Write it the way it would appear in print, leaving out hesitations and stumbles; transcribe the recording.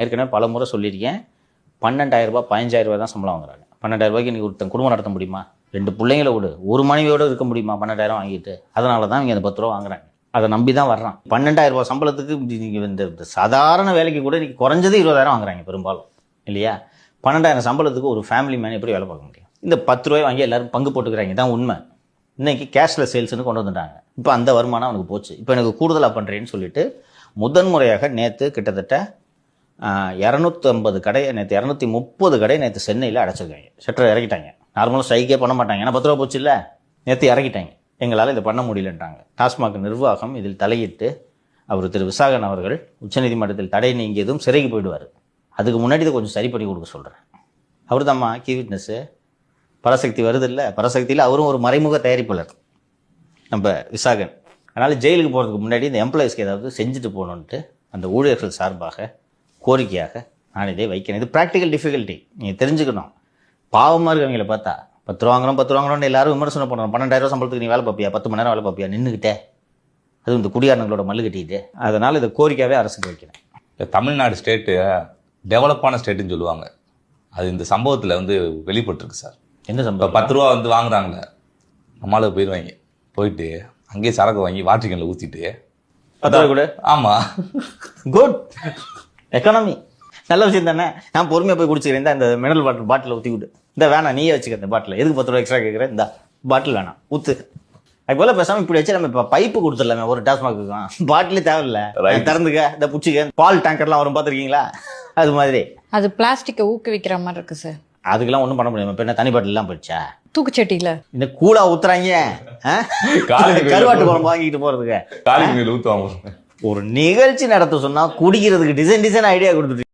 ஏற்கனவே பல முறை சொல்லியிருக்கேன். 12,000 ரூபாய் 15,000 ரூபாய் தான் சம்பளம் வாங்குறாங்க. 12,000 ரூபாய்க்கு நீ ஒருத்தன் குடும்பம் நடத்த முடியுமா? 2 பிள்ளைங்களை விடு, ஒரு மனைவியோடு இருக்க முடியுமா 12,000 வாங்கிட்டு? அதனால தான் இவங்க அந்த 10 ரூபா வாங்குறாங்க. அதை நம்பி தான் வர்றான். 12,000 ரூபாய் சம்பளத்துக்கு நீங்கள் இந்த சாதாரண வேலைக்கு கூட இன்றைக்கி குறைஞ்சது 20,000 வாங்குறாங்க பெரும்பாலும், இல்லையா? 12,000 சம்பளத்துக்கு ஒரு ஃபேமிலி மேன் எப்படி வேலை பார்க்க முடியும்? இந்த 10 ரூபாய் வாங்கி எல்லாரும் பங்கு போட்டுக்கிறாங்க, தான் உண்மை. இன்றைக்கி கேஷ்லெஸ் சேல்ஸ்னு கொண்டு வந்துட்டாங்க. இப்போ அந்த வருமானம் அவனுக்கு போச்சு. இப்போ எனக்கு கூடுதலாக பண்ணுறேன்னு சொல்லிட்டு முதன்முறையாக நேற்று கிட்டத்தட்ட 250 கடை, நேற்று 230 கடை நேற்று சென்னையில் அடைச்சிருக்காங்க. ஷட்டர் இறக்கிட்டாங்க. நார்மலாக ஸ்ட்ரைக்கே பண்ண மாட்டாங்க, ஏன்னா 10 ரூபா போச்சு இல்லை, நேற்று இறக்கிட்டாங்க. எங்களால் இதை பண்ண முடியலன்றாங்க. டாஸ்மாக் நிர்வாகம் இதில் தலையிட்டு அவர் திரு விசாகன் அவர்கள் உச்சநீதிமன்றத்தில் தடை நீங்கியதும் சிறைக்கு போயிடுவார். அதுக்கு முன்னாடி இதை கொஞ்சம் சரி பண்ணி கொடுக்க சொல்கிறேன். அவர் தான்மா கீ விட்னஸ்ஸு. பராசக்தி வருது இல்லை, பராசக்தியில் அவரும் ஒரு மறைமுக தயாரிப்பாளர் நம்ம விசாகன். அதனால் ஜெயிலுக்கு போகிறதுக்கு முன்னாடி இந்த எம்ப்ளாயிஸ்க்கு ஏதாவது செஞ்சுட்டு போகணுன்ட்டு அந்த ஊழியர்கள் சார்பாக கோரிக்கையாக நான் இதை வைக்கிறேன். இது ப்ராக்டிக்கல் டிஃபிகல்ட்டி, நீங்கள் தெரிஞ்சுக்கணும். பாவமாக இருக்கவங்களை பார்த்தா 10 ரூபா வாங்குறோம் 10 ரூபா வாங்குறோம்னு எல்லாரும் விமர்சனம் பண்ணுறோம். 12,000 ரூபா சம்பளத்துக்கு நீ வேலை பார்ப்பியா? 10 மணி நேரம் வேலை பார்ப்பியா நின்றுக்கிட்டே? அது இந்த குடியாரங்களோட மல்லு கட்டிக்கிட்டு. அதனால் இதை கோரிக்கையாகவே அரசுக்கு வைக்கிறேன். இந்த தமிழ்நாடு ஸ்டேட்டு டெவலப்பான ஸ்டேட்டுன்னு சொல்லுவாங்க. அது இந்த சம்பவத்தில் வெளிப்பட்டுருக்கு சார். என்ன சம்பவம்? 10 ரூபா வாங்குறாங்களே, நம்மளால போயிடுவாங்க. போயிட்டு அங்கேயே சரக்கு வாங்கி வாட்டர் ஊற்றிட்டு 10 ரூபா கூட. ஆமாம், குட் எக்கானமி, நல்ல விஷயம் தானே. நான் பொறுமையாக போய் குடிச்சுக்கிறேன். இந்த மினரல் வாட்டர் பாட்டில் ஊற்றி விடு. இந்த வேணாம், நீயே வச்சுக்க இந்த பாட்டில். எதுக்கு 10 ரூபா எக்ஸ்ட்ரா கேட்குறேன்? இந்த பாட்டில் வேணாம், ஊற்று. அது போல் பேசாமல் இப்படி வச்சு நம்ம இப்போ பைப்பு கொடுத்துடலாமே ஒரு டாஸ்மாக்கு. பாட்டிலே தேவையில்லை, திறந்துக்க, இந்த புடிச்சிக்க. பால் டேங்கர்லாம் வரும் பார்த்துருக்கீங்களா? அது மாதிரி. அது பிளாஸ்டிக்கை ஊக்குவிக்கிற மாதிரி இருக்கு சார். அதுக்கெல்லாம் ஒன்றும் பண்ண முடியாது. இப்போ என்ன தனி பாட்டிலாம் போயிடுச்சா? தூக்குச்சட்டியில் இந்த கூடா ஊத்துறாங்க. கருவாட்டு குழம்பு வாங்கிட்டு போகிறதுக்கு காலி ஊற்றுவாங்க. ஒரு நிகழ்ச்சி நடத்த சொன்னால் குடிக்கிறதுக்கு டிசைன் ஐடியா கொடுத்துட்டு